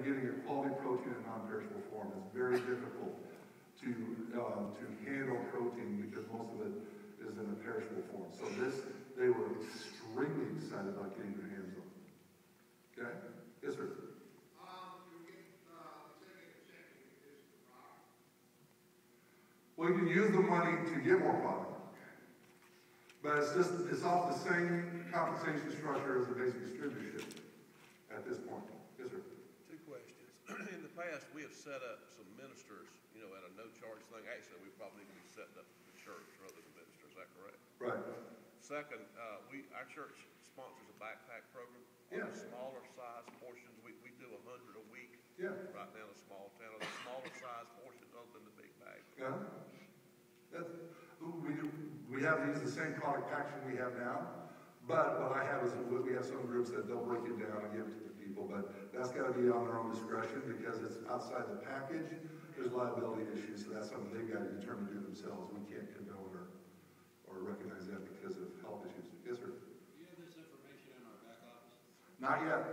getting a quality protein in non-perishable form. It's very difficult to handle protein because most of it is in a perishable form. So they were extremely excited about getting their hands on. Okay? Yes, sir. Well, you can use the money to get more product. But it's off the same compensation structure as the basic distributorship at this point. Yes, sir. Two questions. In the past, we have set up some ministers, at a no-charge thing. Actually, we probably need to be setting up the church rather than ministers. Is that correct? Right. Second, our church sponsors a backpack program. Yeah. On the smaller size portions, we do 100 a week. Yeah. Right now in a small town. The smaller size portions other than the big bag. Yeah. We have to use the same product packaging we have now, but what I have is we have some groups that they'll break it down and give it to the people, but that's got to be on their own discretion because it's outside the package. There's liability issues, so that's something they've got to determine to do themselves. We can't condone or recognize that because of health issues. Yes, sir. Do you have this information in our back office? Not yet.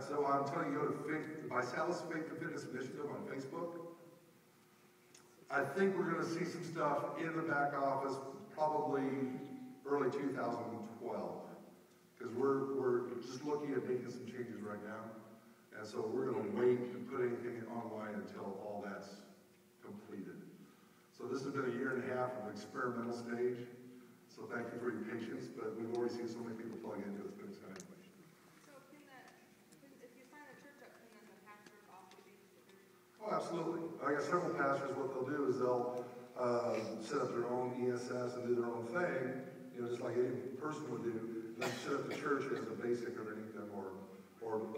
So I'm telling you, go to Visalus Faith and Fitness Initiative on Facebook. I think we're going to see some stuff in the back office probably early 2012 because we're just looking at making some changes right now, and so we're going to wait and put anything online until all that's completed. So this has been a year and a half of experimental stage. So thank you for your patience, but we've already seen so many people plug into it. It's been exciting. So if you sign a church up, can then the pastors also be distributed? Oh, absolutely. I got several pastors. What they'll do is they'll set up their own ESS and do their own thing, just like any person would do. And then set up the church as a basic underneath them, or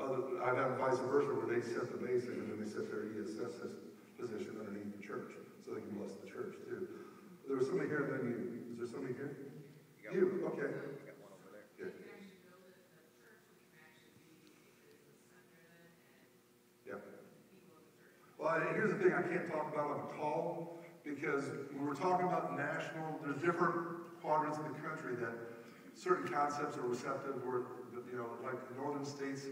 other. I've had vice versa where they set the basic and then they set their ESS position underneath the church, so they can bless the church too. There was somebody here, and then you. Is there somebody here? You. Okay. You got one over there. Yeah. Yeah. Well, here's the thing I can't talk about on the call, because when we're talking about national, there's different quadrants in the country that certain concepts are receptive, where, like the northern states,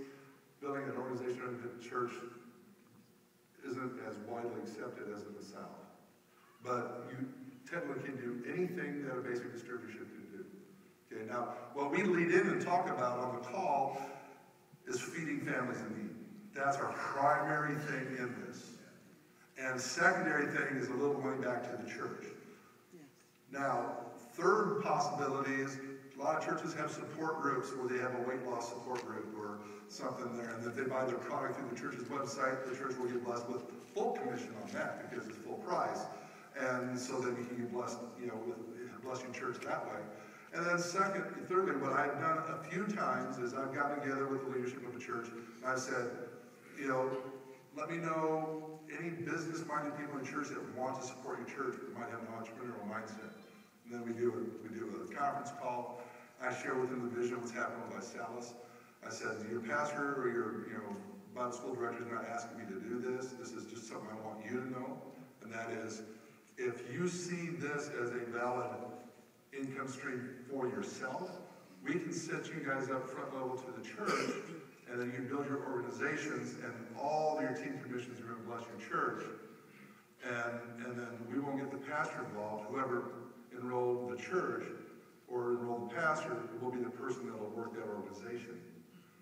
building an organization in the church isn't as widely accepted as in the South. But you technically can do anything that a basic distributorship can do. Okay, now, what we lead in and talk about on the call is feeding families in need. That's our primary thing in this. And secondary thing is a little money back to the church. Yes. Now, third possibility is a lot of churches have support groups where they have a weight loss support group or something there, and if they buy their product through the church's website, the church will get blessed with full commission on that because it's full price. And so then you can get blessed, with blessing church that way. And then thirdly, what I've done a few times is I've gotten together with the leadership of the church, and I've said, let me know any business-minded people in church that want to support your church that might have an entrepreneurial mindset. And then we do a conference call. I share with them the vision of what's happening with Visalus. I said, your pastor or your Bible school director is not asking me to do this. This is just something I want you to know. And that is, if you see this as a valid income stream for yourself, we can set you guys up front level to the church, and then you build your organizations, and all your team commissions are going to bless your church. And then we won't get the pastor involved. Whoever enrolled the church or enrolled the pastor will be the person that will work that organization.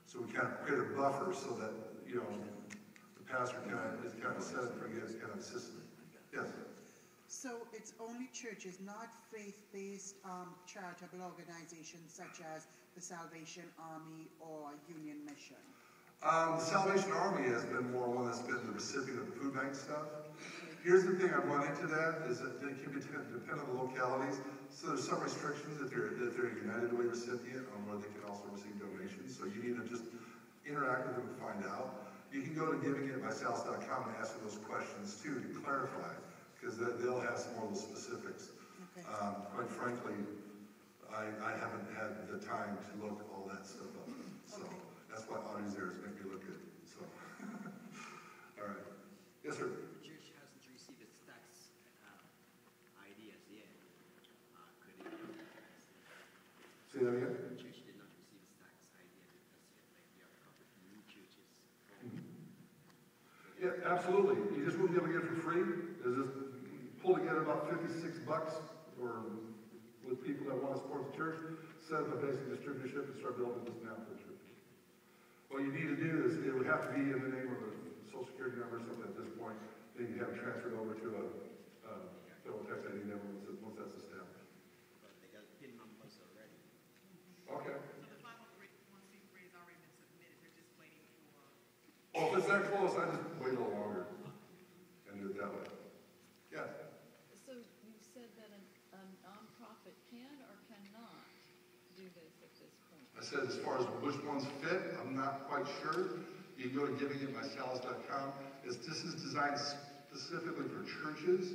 So we kind of create a buffer so that, the pastor is kind of set up for you as kind of assistant. Yes? So it's only churches, not faith-based charitable organizations such as the Salvation Army or Union Mission? The Salvation Army has been more one that's been the recipient of the food bank stuff. Here's the thing I run into that is that it can be depend on the localities. So there's some restrictions if they're a United Way recipient on where they can also receive donations. So you need to just interact with them and find out. You can go to givingitvisalus.com and ask them those questions too to clarify, because they'll have some more of the specifics. Okay. Quite frankly, I haven't had the time to look all that stuff up. So that's why Audrey's there, is make me look good. So, all right. Yes, sir. The church hasn't received its tax ID as yet. Could it? Say that again? The church did not receive its tax ID as yet. Like there are a couple of new churches. Yeah, absolutely. You just wouldn't be able to get it for free. There's just pull together about $56 or with people that want to support the church, set up a basic distributorship and start building this now for the church. What you need to do is it would have to be in the name of a social security number or something at this point. Then you have it transferred over to a federal tax ID number once that's established. But they got PIN numbers already. Okay. So the 501c3 has already been submitted, they're just waiting for. Well, if it's that close, I just wait a little longer and do it that way. Yes. So you said that a nonprofit can or cannot do this at this point? I said as far as which ones fit, I'm not quite sure. You can go to givingitmysalus.com. This is designed specifically for churches.